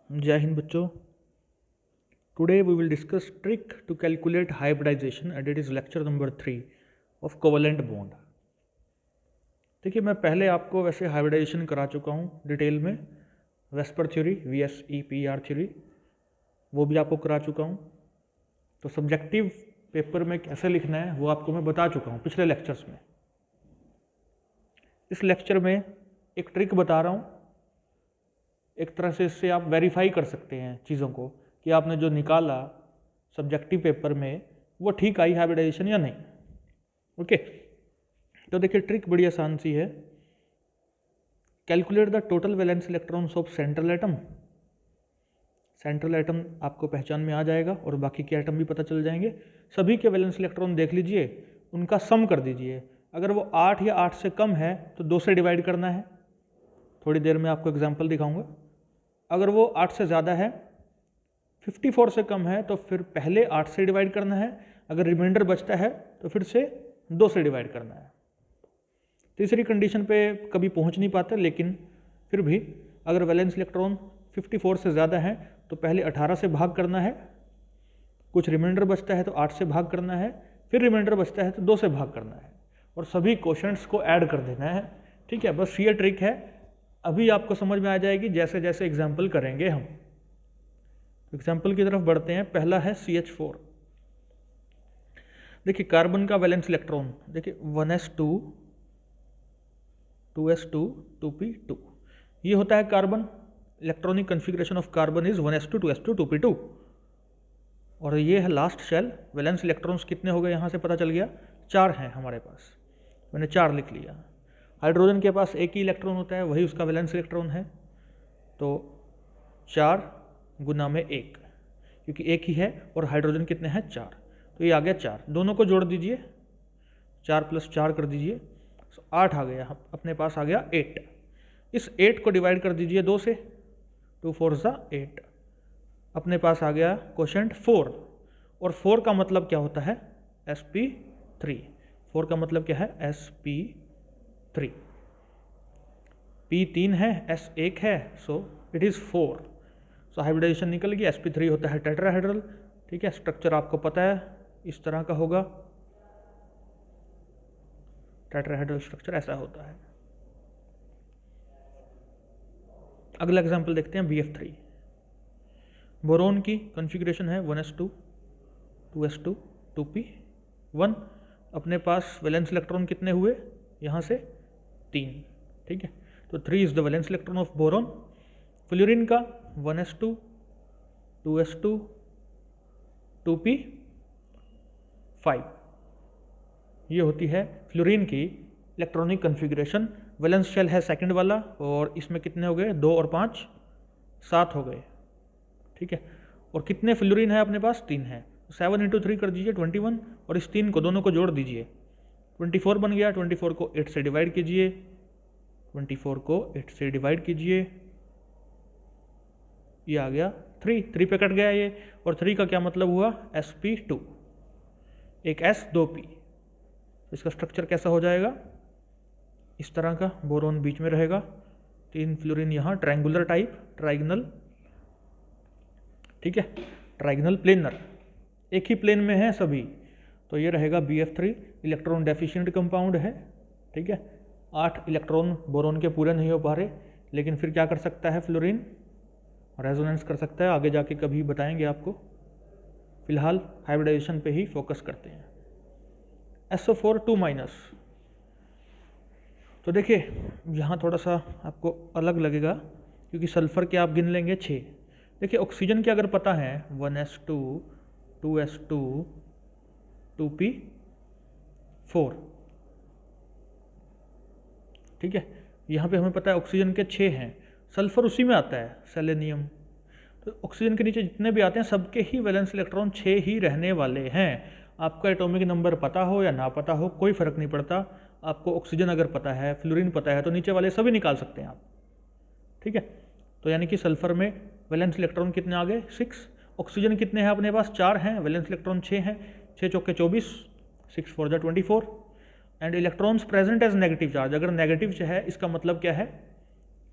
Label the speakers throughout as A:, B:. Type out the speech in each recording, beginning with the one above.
A: जय हिंद बच्चों। Today we will discuss trick to calculate hybridization and it is lecture number 3 of covalent bond. देखिए, मैं पहले आपको वैसे हाइब्रिडाइजेशन करा चुका हूँ डिटेल में, वेस्पर थ्योरी VSEPR थ्योरी वो भी आपको करा चुका हूँ। तो सब्जेक्टिव पेपर में कैसे लिखना है वो आपको मैं बता चुका हूँ पिछले लेक्चर्स में। इस लेक्चर में एक ट्रिक बता रहा हूँ, एक तरह से इससे आप वेरीफाई कर सकते हैं चीज़ों को कि आपने जो निकाला सब्जेक्टिव पेपर में वो ठीक आई हाइब्रिडाइजेशन या नहीं। ओके, तो देखिए ट्रिक बड़ी आसान सी है। Calculate the total valence electrons of central atom. Central atom आपको पहचान में आ जाएगा और बाकी के एटम भी पता चल जाएंगे। सभी के वैलेंस इलेक्ट्रॉन देख लीजिए, उनका सम कर दीजिए। अगर वो 8 या 8 से कम है तो 2 से डिवाइड करना है। थोड़ी देर में आपको एग्जाम्पल दिखाऊंगा। अगर वो 8 से ज़्यादा है, 54 से कम है, तो फिर पहले 8 से डिवाइड करना है। अगर रिमाइंडर बचता है तो फिर से 2 से डिवाइड करना है। तीसरी कंडीशन पे कभी पहुंच नहीं पाते, लेकिन फिर भी अगर वैलेंस इलेक्ट्रॉन 54 से ज़्यादा है तो पहले 18 से भाग करना है, कुछ रिमाइंडर बचता है तो 8 से भाग करना है, फिर रिमाइंडर बचता है तो 2 से भाग करना है और सभी क्वोशंट्स को ऐड कर देना है। ठीक है, बस ये ट्रिक है। अभी आपको समझ में आ जाएगी जैसे जैसे एग्जाम्पल करेंगे हम। एग्जाम्पल की तरफ बढ़ते हैं। पहला है CH4। देखिए कार्बन का वैलेंस इलेक्ट्रॉन देखिए 1s2 2s2 2p2 ये होता है carbon. Electronic configuration of carbon is 1s2 2s2 2p2 और ये है लास्ट शेल। वैलेंस इलेक्ट्रॉन्स कितने हो गए यहाँ से पता चल गया, 4 हैं हमारे पास, मैंने 4 लिख लिया। हाइड्रोजन के पास एक ही इलेक्ट्रॉन होता है, वही उसका वैलेंस इलेक्ट्रॉन है, तो 4 गुना में 1, क्योंकि एक ही है और हाइड्रोजन कितने हैं 4, तो ये आ गया 4। दोनों को जोड़ दीजिए, 4 + 4 कर दीजिए, 8 आ गया। अपने पास आ गया 8। इस 8 को डिवाइड कर दीजिए 2 से, 2 4 8, अपने पास आ गया क्वोशंट 4। और 4 का मतलब क्या होता है, sp3। 4 का मतलब क्या है, sp3। p 3 है, s 1 है, so it is 4। So hybridization निकल गई। sp3 होता है टेट्राहेड्रल। ठीक है, स्ट्रक्चर आपको पता है, इस तरह का होगा। टेट्राहेड्रल स्ट्रक्चर ऐसा होता है। अगला एग्जांपल देखते हैं BF3। बोरोन की कॉन्फ़िगरेशन है 1s2 2s2 2p1। अपने पास वैलेंस इलेक्ट्रॉन कितने हुए, यहाँ से 3। ठीक है, तो 3 is the valence electron of boron. Fluorine का 1s2 2s2 2p5 ये होती है फ्लोरीन की इलेक्ट्रॉनिक कन्फिग्रेशन। वैलेंस शेल है सेकंड वाला और इसमें कितने हो गए, 2 और 5 7 हो गए। ठीक है, और कितने फ्लोरीन है अपने पास, 3 है। 7 × 3 कर दीजिए 21 और इस 3 को दोनों को जोड़ दीजिए, 24 बन गया। 24 को 8 से डिवाइड कीजिए, 24 को 8 से डिवाइड कीजिए, ये आ गया 3 पे कट गया ये। और 3 का क्या मतलब हुआ, sp2, एक s 2 p। इसका स्ट्रक्चर कैसा हो जाएगा, इस तरह का, बोरोन बीच में रहेगा, 3 फ्लोरीन यहाँ, ट्रायंगुलर टाइप, ट्राइगनल। ठीक है, ट्राइगनल प्लेनर, एक ही प्लेन में है सभी, तो ये रहेगा BF3। इलेक्ट्रॉन डेफिशिएंट कंपाउंड है। ठीक है, 8 इलेक्ट्रॉन बोरोन के पूरे नहीं हो पा रहे, लेकिन फिर क्या कर सकता है फ्लोरीन, रेजोनेंस कर सकता है। आगे जाके कभी बताएंगे आपको, फिलहाल हाइब्रिडाइजेशन पे ही फोकस करते हैं। SO4 2-। तो देखिए यहाँ थोड़ा सा आपको अलग लगेगा क्योंकि सल्फर के आप गिन लेंगे 6। देखिए ऑक्सीजन के अगर पता है 1s2 2s2 2p4। ठीक है, यहाँ पे हमें पता है ऑक्सीजन के 6 हैं, सल्फर उसी में आता है, सेलेनियम। तो ऑक्सीजन के नीचे जितने भी आते हैं सबके ही वैलेंस इलेक्ट्रॉन 6 ही रहने वाले हैं। आपका एटॉमिक नंबर पता हो या ना पता हो कोई फर्क नहीं पड़ता। आपको ऑक्सीजन अगर पता है, फ्लोरीन पता है, तो नीचे वाले सभी निकाल सकते हैं आप। ठीक है, तो यानी कि सल्फर में वैलेंस इलेक्ट्रॉन कितने आ गए, 6। ऑक्सीजन कितने हैं अपने पास, 4 हैं, वैलेंस इलेक्ट्रॉन 6 हैं, 6 चौके 24, 6 4 24। And electrons present as negative charge. अगर नेगेटिव है इसका मतलब क्या है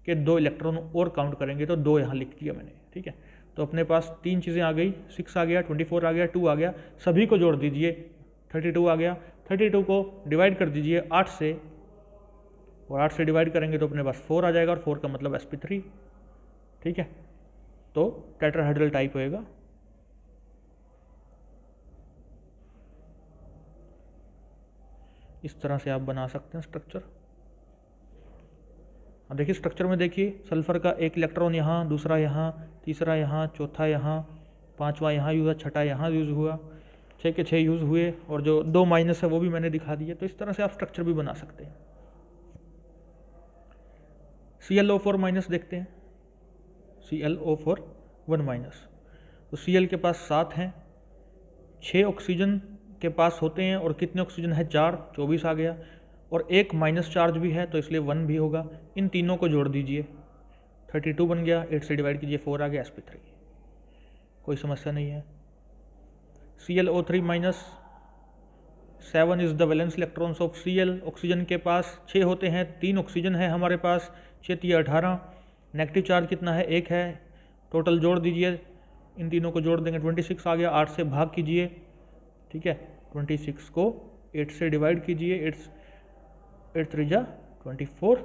A: के 2 इलेक्ट्रॉन और काउंट करेंगे तो 2 यहाँ लिख दिया मैंने, ठीक है। तो अपने पास 3 चीज़ें आ गई, 6 आ गया, 24 आ गया, 2 आ गया, सभी को जोड़ दीजिए, 32 आ गया। 32 को डिवाइड कर दीजिए 8 से, और 8 से डिवाइड करेंगे तो अपने पास 4 आ जाएगा, और 4 का मतलब sp3, ठीक है। तो टेट्राहेड्रल टाइप होएगा। इस तरह से आप बना सकते हैं स्ट्रक्चर। अब देखिए स्ट्रक्चर में देखिए, सल्फर का एक इलेक्ट्रॉन यहाँ, दूसरा यहाँ, तीसरा यहाँ, चौथा यहाँ, पांचवा यहाँ यूज़ हुआ, छठा यहाँ यूज़ हुआ, 6 के 6 यूज़ हुए, और जो 2 माइनस है वो भी मैंने दिखा दिया। तो इस तरह से आप स्ट्रक्चर भी बना सकते हैं। ClO4 माइनस देखते हैं, ClO4 1 माइनस। तो Cl के पास 7 हैं, 6 ऑक्सीजन के पास होते हैं, और कितने ऑक्सीजन है, 4, 24 आ गया, और एक माइनस चार्ज भी है तो इसलिए 1 भी होगा। इन तीनों को जोड़ दीजिए, 32 बन गया, 8 से डिवाइड कीजिए, 4 आ गया, sp3, कोई समस्या नहीं है। ClO3 minus 7 is the valence electrons of Cl। Oxygen के पास 6 होते हैं, 3 ऑक्सीजन है हमारे पास, 6 3 18, नेगेटिव चार्ज कितना है, 1 है। टोटल जोड़ दीजिए, इन तीनों को जोड़ देंगे, 26 आ गया, 8 से भाग कीजिए, ठीक है। 26 को 8 से डिवाइड कीजिए, 8 3 जा 24,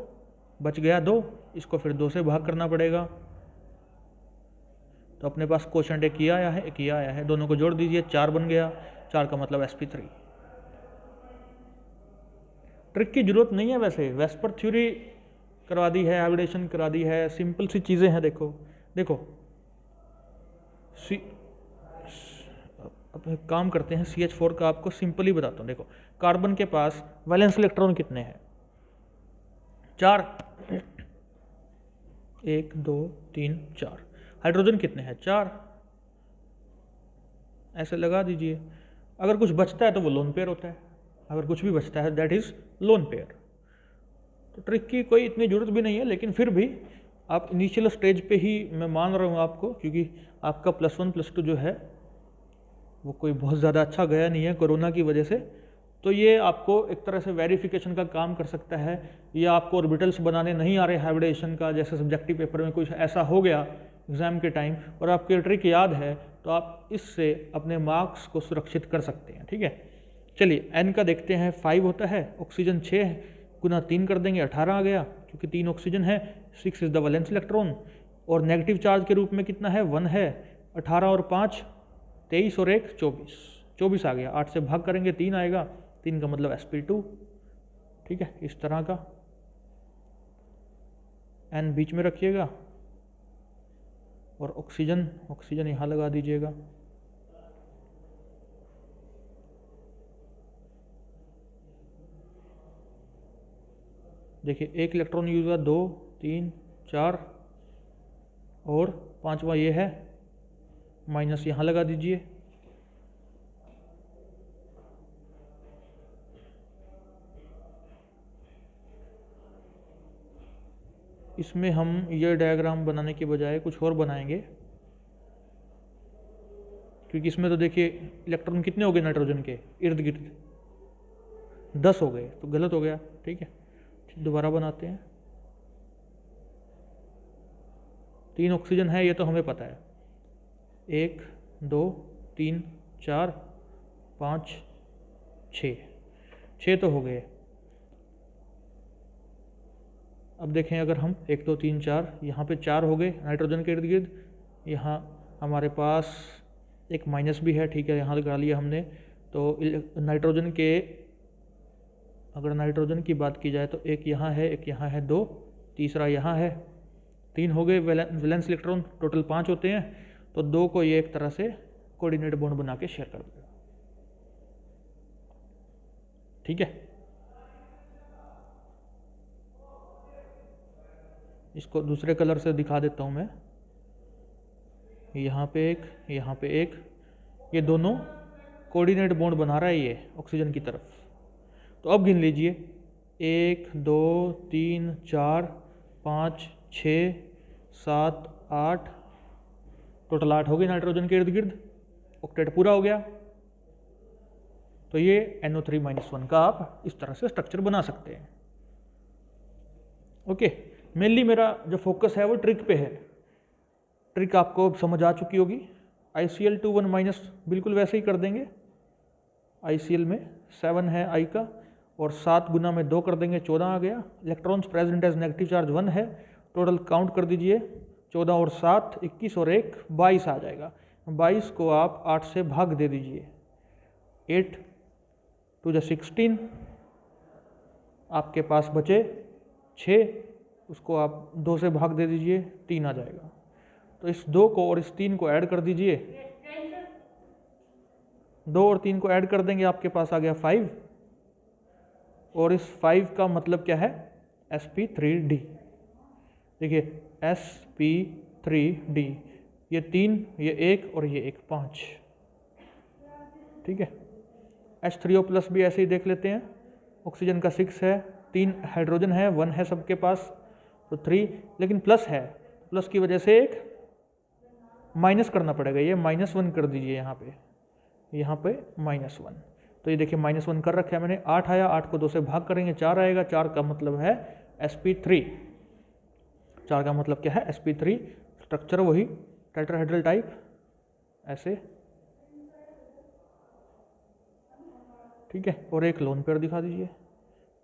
A: बच गया 2, इसको फिर 2 से भाग करना पड़ेगा। तो अपने पास क्वोशंट एक ये आया है, एक ये आया है, दोनों को जोड़ दीजिए, 4 बन गया, 4 का मतलब sp3। ट्रिक की जरूरत नहीं है, वैसे वेस्पर थ्योरी करवा दी है, हाइब्रिडेशन करा दी है, सिंपल सी चीज़ें हैं। देखो अब एक काम करते हैं, CH4 का आपको सिंपल ही बताता हूँ। देखो कार्बन के पास वैलेंस इलेक्ट्रॉन कितने हैं, 4, 1 2 3 4। हाइड्रोजन कितने हैं, 4, ऐसे लगा दीजिए। अगर कुछ बचता है तो वो लोन पेयर होता है, अगर कुछ भी बचता है दैट इज लोन पेयर। तो ट्रिक की कोई इतनी ज़रूरत भी नहीं है, लेकिन फिर भी आप इनिशियल स्टेज पे ही मैं मान रहा हूँ आपको, क्योंकि आपका +1 +2 जो है वो कोई बहुत ज़्यादा अच्छा गया नहीं है कोरोना की वजह से। तो ये आपको एक तरह से वेरिफिकेशन का काम कर सकता है। ये आपको ऑर्बिटल्स बनाने नहीं आ रहे हाइब्रिडेशन का, जैसे सब्जेक्टिव पेपर में कुछ ऐसा हो गया एग्ज़ाम के टाइम और आपको ट्रिक याद है, तो आप इससे अपने मार्क्स को सुरक्षित कर सकते हैं, ठीक है। चलिए n का देखते हैं, 5 होता है, ऑक्सीजन 6 गुना 3 कर देंगे, 18 आ गया, क्योंकि 3 ऑक्सीजन है, 6 इज द वैलेंस इलेक्ट्रॉन, और नेगेटिव चार्ज के रूप में कितना है, 1 है, 18 और 5 23 और 1 24, 24 आ गया, 8 से भाग करेंगे 3 आएगा, 3 का मतलब sp2, ठीक है। इस तरह का n बीच में रखिएगा और ऑक्सीजन यहाँ लगा दीजिएगा। देखिए एक इलेक्ट्रॉन यूज हुआ, 2 3 4 और 5वां ये है, माइनस यहाँ लगा दीजिए। इसमें हम ये डायग्राम बनाने के बजाय कुछ और बनाएंगे, क्योंकि इसमें तो देखिए इलेक्ट्रॉन कितने हो गए नाइट्रोजन के इर्द गिर्द, 10 हो गए, तो गलत हो गया, ठीक है। दोबारा बनाते हैं, 3 ऑक्सीजन है, ये तो हमें पता है, 1 2 3 4 5 6 तो हो गए। अब देखें अगर हम 1 2 3 4, यहाँ पे 4 हो गए नाइट्रोजन के इर्द गिर्द, यहाँ हमारे पास एक माइनस भी है, ठीक है, यहाँ लगा लिया हमने। तो नाइट्रोजन के, अगर नाइट्रोजन की बात की जाए तो एक यहाँ है, एक यहाँ है, 2, तीसरा यहाँ है, 3 हो गए वैलेंस इलेक्ट्रॉन, टोटल 5 होते हैं। तो 2 को ये एक तरह से कोऑर्डिनेट बॉन्ड बना के शेयर कर देगा, ठीक है। इसको दूसरे कलर से दिखा देता हूँ मैं, यहाँ पे एक, यहाँ पे एक, ये दोनों कोऑर्डिनेट बॉन्ड बना रहा है ये ऑक्सीजन की तरफ। तो अब गिन लीजिए, 1 2 3 4 5 6 7 8, टोटल 8 हो गए नाइट्रोजन के इर्द गिर्द, ऑक्टेट पूरा हो गया। तो ये NO3-1 का आप इस तरह से स्ट्रक्चर बना सकते हैं, ओके। मेनली मेरा जो फोकस है वो ट्रिक पे है। ट्रिक आपको अब समझ आ चुकी होगी। ICl 2 1 माइनस बिल्कुल वैसे ही कर देंगे। ICl में 7 है I का और 7 गुना में 2 कर देंगे, 14 आ गया। Electrons present as negative charge 1 है। टोटल काउंट कर दीजिए, 14 और 7 21 और 1 22 आ जाएगा। 22 को आप 8 से भाग दे दीजिए, 8 टू द 16, आपके पास बचे 6, उसको आप 2 से भाग दे दीजिए, 3 आ जाएगा। तो इस 2 को और इस 3 को ऐड कर दीजिए, 2 और 3 को ऐड कर देंगे, आपके पास आ गया 5। और इस 5 का मतलब क्या है, sp3d। देखिए sp3d, ये 3, ये 1 और ये 1 5, ठीक है। H3O प्लस भी ऐसे ही देख लेते हैं। ऑक्सीजन का 6 है, 3 हाइड्रोजन है, 1 है सबके पास, तो 3, लेकिन प्लस है, प्लस की वजह से एक माइनस करना पड़ेगा, ये -1 कर दीजिए यहाँ पे -1। तो ये देखिए -1 कर रखा है मैंने। 8 आया, 8 को 2 से भाग करेंगे, 4 आएगा। 4 का मतलब है sp3, 4 का मतलब क्या है sp3। स्ट्रक्चर वही टेट्राहेड्रल टाइप ऐसे, ठीक है। और एक लोन पेयर दिखा दीजिए,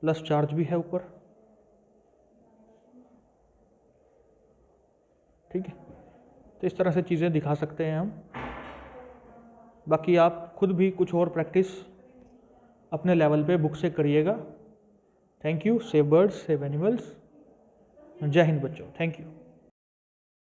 A: प्लस चार्ज भी है ऊपर, ठीक है। तो इस तरह से चीज़ें दिखा सकते हैं हम। बाकी आप खुद भी कुछ और प्रैक्टिस अपने लेवल पे बुक से करिएगा। Thank you. Save birds, save animals. जय हिंद बच्चों, थैंक यू।